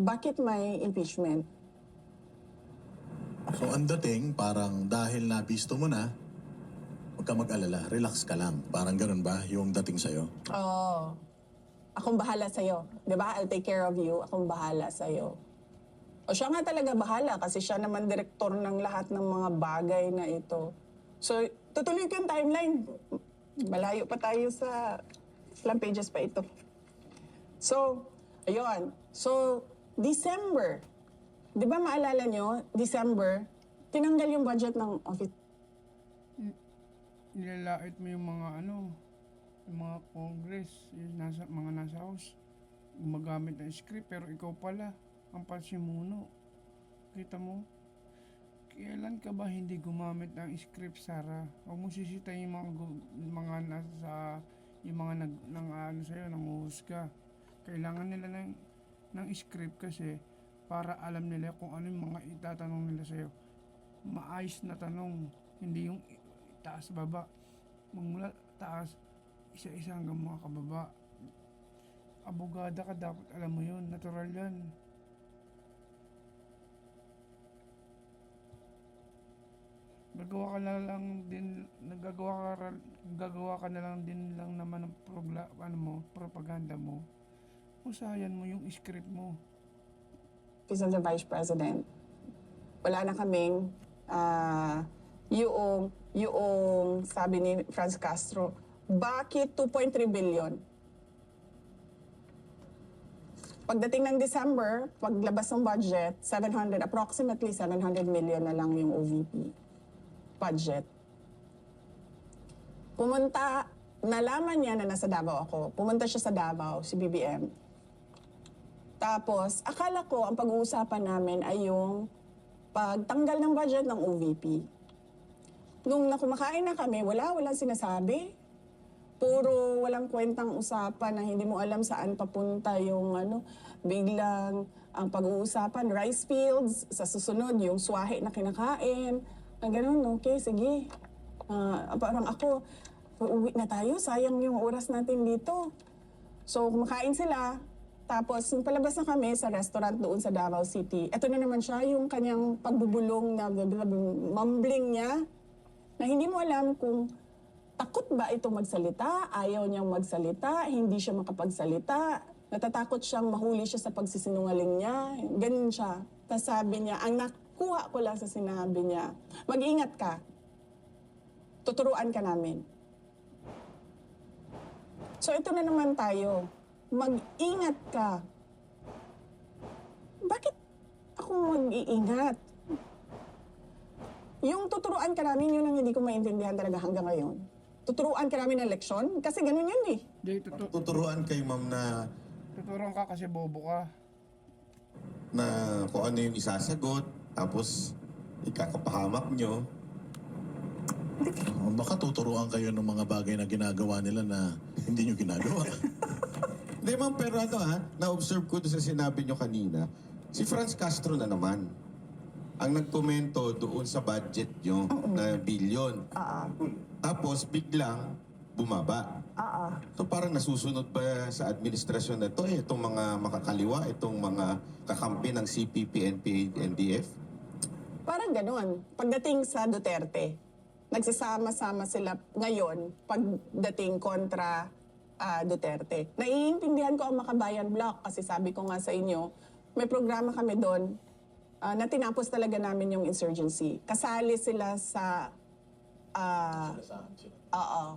bakit may impeachment? So ang dating, parang dahil nabisto mo na, huwag ka mag-alala, relax ka lang. Parang ganun ba yung dating sa'yo? Oh, akong bahala sa'yo. Di ba? I'll take care of you. Akong bahala sa'yo. O siya nga talaga bahala kasi siya naman direktor ng lahat ng mga bagay na ito. So, tutuloy ko yung timeline. Malayo pa tayo sa ilang pages pa ito. So, ayun. So, December. Di ba maalala nyo, December, tinanggal yung budget ng office. Nilalait mo yung mga yung mga congress, yung mga nasa house, gumagamit ng script, pero ikaw pala ang pasimuno. Kita mo? Kailan ka ba hindi gumamit ng script, Sarah? Huwag mo sisitayin yung mga nasa, yung mga sa'yo, nanguhusga. Kailangan nila ng script kasi para alam nila kung ano yung mga itatanong nila sa'yo. Maayos na tanong, hindi yung taas-baba. Magmula taas, isa-isa hanggang mga kababa. Abogada ka, dapat alam mo yun. Natural yan. Gagawa ka na lang din naman ng propaganda mo. Usayan mo yung script mo. Office of the Vice President. Wala na kaming yung sabi ni Franz Castro, bakit 2.3 billion? Pagdating ng December, paglabas ng budget, approximately 700 million na lang yung OVP budget. Nalaman niya na nasa Davao ako. Pumunta siya sa Davao, si BBM. Tapos, akala ko ang pag-uusapan namin ay yung pagtanggal ng budget ng OVP. Nung nakumakain na kami, walang sinasabi. Puro walang kwentang usapan na hindi mo alam saan papunta yung biglang ang pag-uusapan, rice fields, sa susunod yung swahe na kinakain. Ganun, okay, sige. Parang ako, uuwi na tayo, sayang yung oras natin dito. So, kumakain sila. Tapos, nung palabas na kami sa restaurant doon sa Davao City, eto na naman siya, yung kanyang pagbubulong na mumbling niya, na hindi mo alam kung takot ba ito magsalita, ayaw niyang magsalita, hindi siya makapagsalita, natatakot siyang mahuli siya sa pagsisinungaling niya, ganun siya. Tapos sabi niya, ang nakuha ko lang sa sinabi niya, mag-ingat ka, tuturuan ka namin. So ito na naman tayo, mag-ingat ka. Bakit ako mag-iingat? Yung tuturuan ka namin, yun ang hindi ko maintindihan talaga hanggang ngayon. Tuturuan ka namin ng leksyon? Kasi ganun yun eh. Tuturuan kayo, ma'am, na Tuturuan ka kasi bobo ka. kung ano yung isasagot, tapos ikakapahamak nyo. baka tuturuan kayo ng mga bagay na ginagawa nila na hindi nyo ginagawa. Hindi ma'am, pero na-observe ko doon sa sinabi nyo kanina, si Franz Castro na naman ang nagkomento doon sa budget nyo na bilyon. Tapos biglang bumaba. So parang nasusunod pa sa administrasyon na ito, itong mga makakaliwa, itong mga kakampi ng CPP, NPA, NDF? Parang ganun. Pagdating sa Duterte, nagsasama-sama sila ngayon pagdating kontra Duterte. Naiintindihan ko ang Makabayan Block kasi sabi ko nga sa inyo, may programa kami doon na tinapos talaga namin yung insurgency. Kasali sila sa...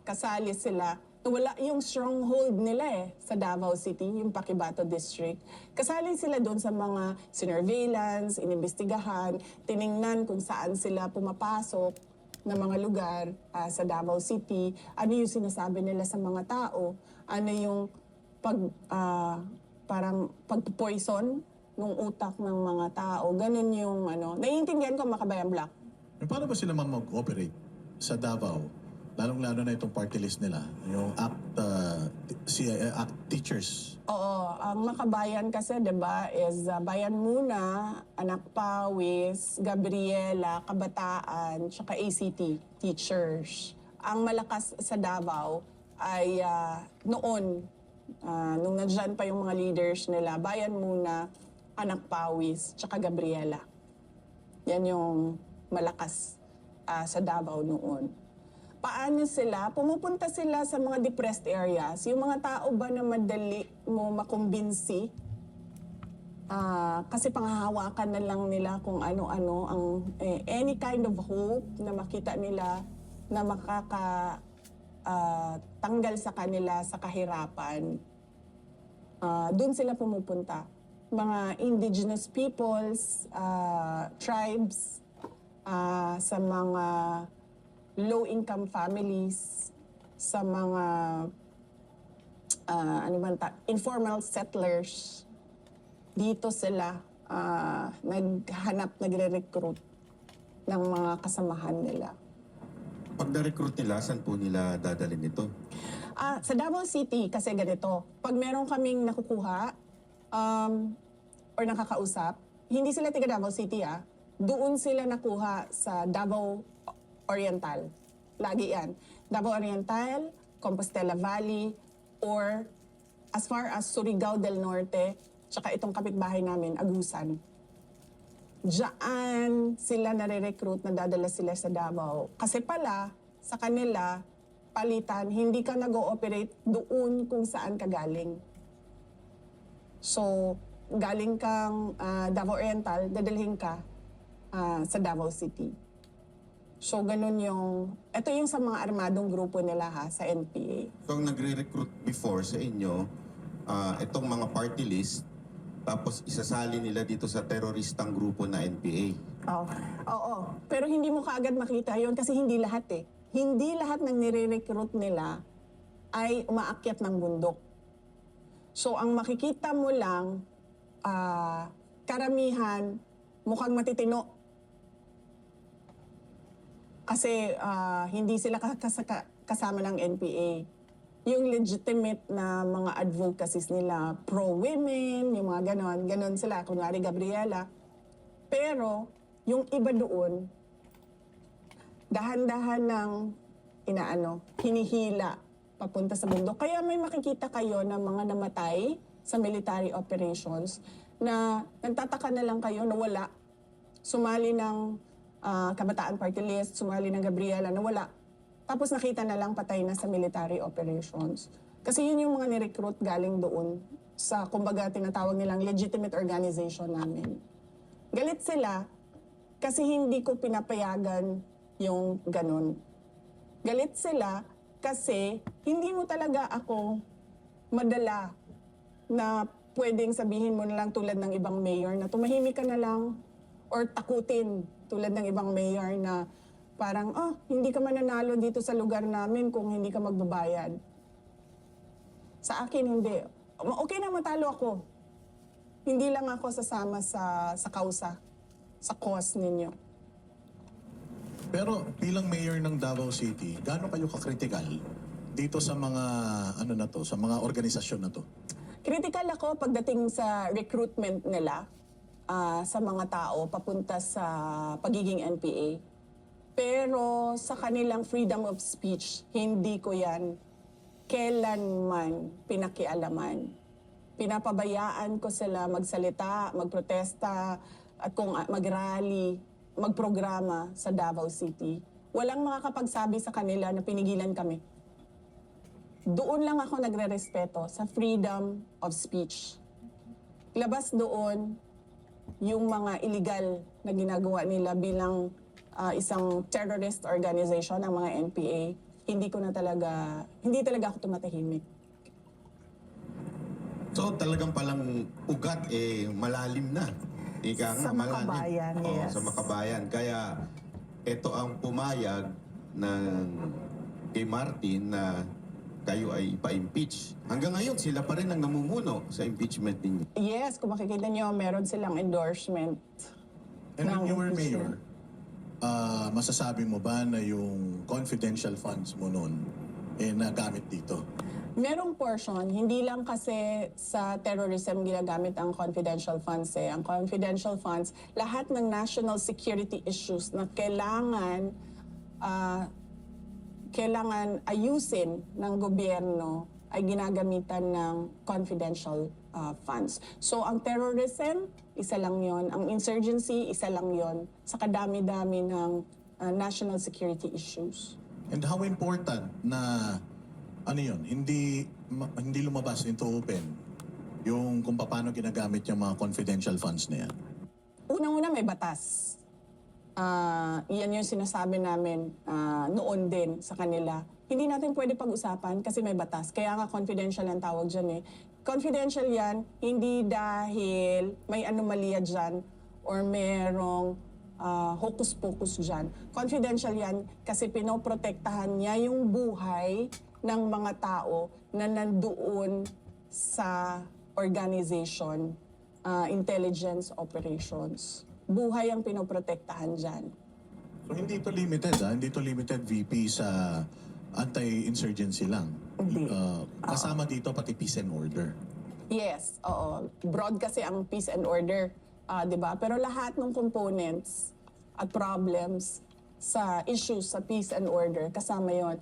kasali sila. Wala yung stronghold nila sa Davao City, yung Paquibato District. Kasali sila doon sa mga surveillance, inimbestigahan, tiningnan kung saan sila pumapasok na mga lugar sa Davao City, ano yung sinasabi nila sa mga tao, ano yung parang pag-poison ng utak ng mga tao. Ganun yung naiintindihan ko Makabayan Block. Paano ba sila mag-operate sa Davao? Lalong-lalo na itong party list nila, yung ACT teachers. Oo, ang Makabayan kasi, di ba, is Bayan Muna, Anak Pawis, Gabriela, Kabataan, tsaka ACT teachers. Ang malakas sa Davao ay noon, nung nandyan pa yung mga leaders nila, Bayan Muna, Anak Pawis, tsaka Gabriela. Yan yung malakas sa Davao noon. Paano sila? Pumupunta sila sa mga depressed areas. Yung mga tao ba na madali mo makumbinsi? Kasi panghahawakan na lang nila kung ano-ano ang any kind of hope na makita nila na tanggal sa kanila sa kahirapan. Doon sila pumupunta. Mga indigenous peoples, tribes, sa mga low-income families, sa mga informal settlers. Dito sila nagre-recruit ng mga kasamahan nila. Pag na-recruit nila, saan po nila dadalhin ito? Sa Davao City, kasi ganito, pag meron kaming nakukuha or nakakausap, hindi sila tiga Davao City, doon sila nakuha sa Davao Oriental. Lagi yan. Davao Oriental, Compostela Valley, or as far as Surigao del Norte, tsaka itong kapitbahay namin, Agusan. Diyan sila nare-recruit, nadadala sila sa Davao. Kasi pala, sa kanila, palitan, hindi ka nag-ooperate doon kung saan ka galing. So, galing kang Davao Oriental, dadalhin ka sa Davao City. So, ganun ito yung sa mga armadong grupo nila sa NPA. So, ang nagre-recruit before sa inyo, itong mga party list, tapos isasali nila dito sa teroristang grupo na NPA. Oo. Pero hindi mo kaagad makita yon kasi hindi lahat Hindi lahat ng nire-recruit nila ay umaakyat ng bundok. So, ang makikita mo lang, karamihan, mukhang matitino. Kasi hindi sila kasama ng NPA. Yung legitimate na mga advocacies nila, pro-women, yung mga ganon sila, kunwari Gabriela. Pero, yung iba doon, dahan-dahan ng hinihila papunta sa bundok. Kaya may makikita kayo ng mga namatay sa military operations na nagtataka na lang kayo na wala. Sumali ng Kabataan Party List, sumali ng Gabriela na wala. Tapos nakita na lang patay na sa military operations. Kasi yun yung mga ni-recruit galing doon sa, kumbaga, tinatawag nilang legitimate organization namin. Galit sila kasi hindi ko pinapayagan yung ganun. Galit sila kasi hindi mo talaga ako madala na pwedeng sabihin mo na lang tulad ng ibang mayor na tumahimik ka na lang or takutin tulad ng ibang mayor na parang, hindi ka mananalo dito sa lugar namin kung hindi ka magbabayad. Sa akin, hindi. Okay na matalo ako. Hindi lang ako sasama sa kausa, sa cause ninyo. Pero bilang mayor ng Davao City, gaano kayo kakritikal dito sa mga sa mga organisasyon na to? Critical ako pagdating sa recruitment nila sa mga tao papunta sa pagiging NPA. Pero sa kanilang freedom of speech, hindi ko yan kailanman pinakialaman. Pinapabayaan ko sila magsalita, magprotesta, at kung mag-rally, magprograma sa Davao City. Walang makakapagsabi sa kanila na pinigilan kami. Doon lang ako nagre-respeto sa freedom of speech. Labas doon yung mga illegal na ginagawa nila bilang isang terrorist organization ng mga NPA, hindi talaga ako tumatahimik. So talagang palang ugat malalim na. Ika nga, Sa Makabayan, yes. Sa Makabayan. Kaya ito ang pumayag ng kay Martin na kayo ay ipa-impeach. Hanggang ngayon, sila pa rin ang namumuno sa impeachment ninyo. Yes, kung makikita nyo, meron silang endorsement. And when ng you were impeachment. mayor, masasabi mo ba na yung confidential funds mo noon nagamit dito? Merong portion, hindi lang kasi sa terrorism ginagamit ang confidential funds. Ang confidential funds, lahat ng national security issues na kailangan ayusin ng gobyerno ay ginagamitan ng confidential funds. So ang terrorism, isa lang yon. Ang insurgency, isa lang yon. Sa kadami-dami ng national security issues. And how important na ano yun, hindi lumabas into open yung kung paano ginagamit yung mga confidential funds na yan. Unang-una may batas. Yan yung sinasabi namin noon din sa kanila. Hindi natin pwede pag-usapan kasi may batas. Kaya nga confidential ang tawag dyan eh. Confidential yan, hindi dahil may anomalya dyan or merong hocus-pocus dyan. Confidential yan kasi pinoprotektahan niya yung buhay ng mga tao na nandoon sa organization, intelligence operations. Buhay ang pinoprotektahan dyan. So hindi ito limited, hindi ito limited VP sa anti-insurgency lang. Hindi. Kasama dito pati peace and order. Yes, oo. Broad kasi ang peace and order, 'di ba? Pero lahat ng components at problems sa issues sa peace and order kasama 'yon.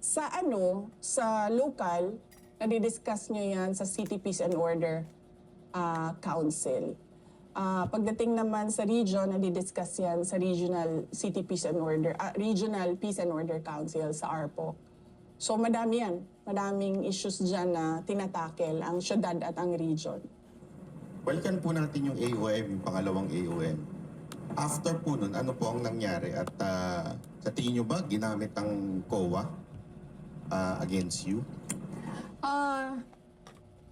Sa local, nadidiscuss nyo yan sa City Peace and Order Council. Pagdating naman sa region, nadidiscuss yan sa Regional City Peace and Order, Regional Peace and Order Council sa ARPO. So madami yan. Madaming issues dyan na tinatakel ang syudad at ang region. Balikan po natin yung AOM, yung pangalawang AOM. After po nun, ano po ang nangyari? At sa tingin nyo ba, ginamit ang COA against you?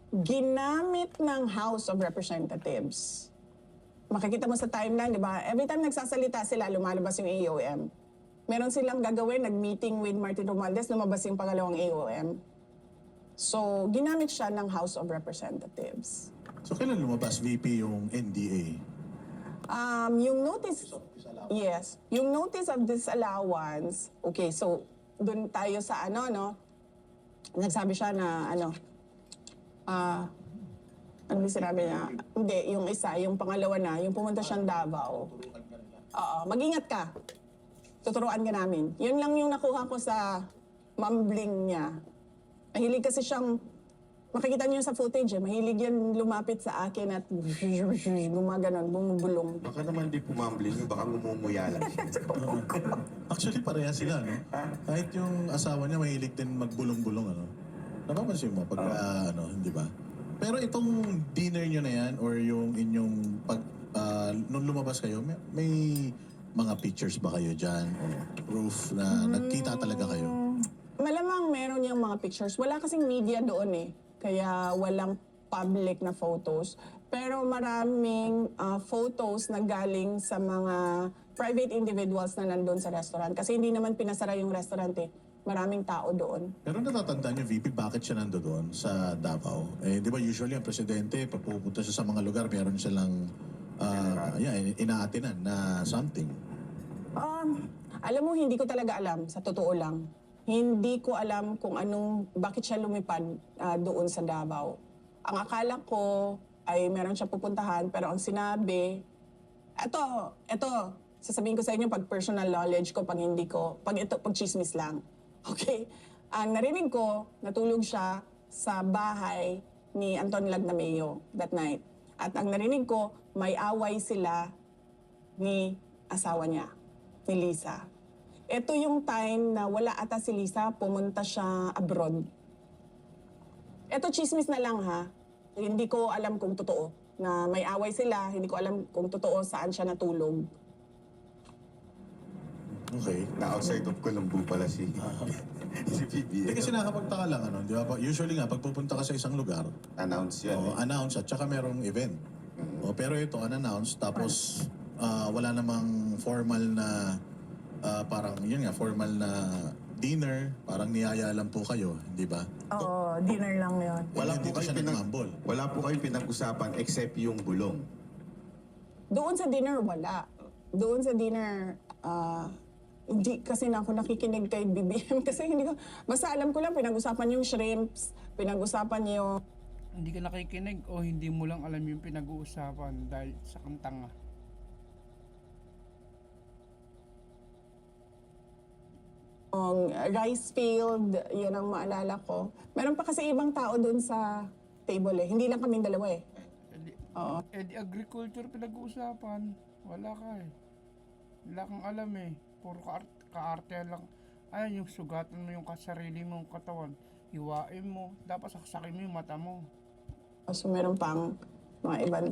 Ginamit ng House of Representatives. Makikita mo sa timeline, di ba? Every time nagsasalita sila, lumalabas yung AOM. Meron silang gagawin, nag-meeting with Martin Romualdez, lumabas yung pangalawang AOM. So, ginamit siya ng House of Representatives. So kailan lumabas VP yung NDA? Yung notice, yes, yung notice of disallowance, okay, so, dun tayo sa nagsabi siya na ano yung sinabi niya? Hindi, yung isa, yung pangalawa na, yung pumunta siyang Davao. Oo, mag-ingat ka. Tuturuan ka namin. Yun lang yung nakuha ko sa mumbling niya. Mahilig kasi siyang, makikita niyo sa footage mahilig yan lumapit sa akin at gumaganon, bumubulong. Baka naman di pumambling nyo, baka ngumumuya lang siya. Actually, pareha sila, no? Kahit yung asawa niya mahilig din magbulong-bulong, Napapansin mo pag, hindi ba? Pero itong dinner nyo na yan or yung inyong nung lumabas kayo, may mga pictures ba kayo dyan o proof na nagkita talaga kayo? Malamang meron yung mga pictures. Wala kasing media doon kaya walang public na photos. Pero maraming photos na galing sa mga private individuals na nandun sa restaurant. Kasi hindi naman pinasara yung restaurant Maraming tao doon. Pero natatandaan niyo, VP, bakit siya nando doon sa Davao? Di ba usually ang presidente, pag pupunta siya sa mga lugar, meron silang inaatinan na something. Alam mo, hindi ko talaga alam, sa totoo lang. Hindi ko alam kung bakit siya lumipad doon sa Davao. Ang akala ko ay meron siya pupuntahan, pero ang sinabi, eto, sasabihin ko sa inyo pag personal knowledge ko, pag chismis lang. Okay? Ang narinig ko, natulog siya sa bahay ni Anton Lagnameo that night. At ang narinig ko, may away sila ni asawa niya, ni Lisa. Ito yung time na wala ata si Lisa, pumunta siya abroad. Ito chismis na lang Hindi ko alam kung totoo na may away sila, hindi ko alam kung totoo saan siya natulog. Okay. Na-outside of Colombo pala si PBM. Kasi nakapagtaka lang, di ba? Usually nga, pag pupunta ka sa isang lugar, Announce yan. announce at saka merong event. Pero ito, unannounced, tapos wala namang formal na, formal na dinner, parang niyaya lang po kayo, di ba? Oo, dinner lang yun. Hindi ko siya nagmambol. Wala po kayo pinag-usapan except yung bulong. Doon sa dinner, wala. Doon sa dinner, hindi kasi na ako nakikinig kay BBM kasi hindi ko, basta alam ko lang pinag-usapan yung shrimps, pinag-usapan yung Hindi ka nakikinig o hindi mo lang alam yung pinag-uusapan dahil sa kantanga. rice field, yun ang maalala ko. Meron pa kasi ibang tao doon sa table eh. Hindi lang kaming dalawa eh. Oo. Di agriculture pinag-uusapan. Wala ka eh. Wala kang alam eh. Puro kaarte lang. Ayan, yung sugatan mo yung sarili mong katawan. Hiwain mo. Dapat saksakin mo yung mata mo. So meron pang mga ibang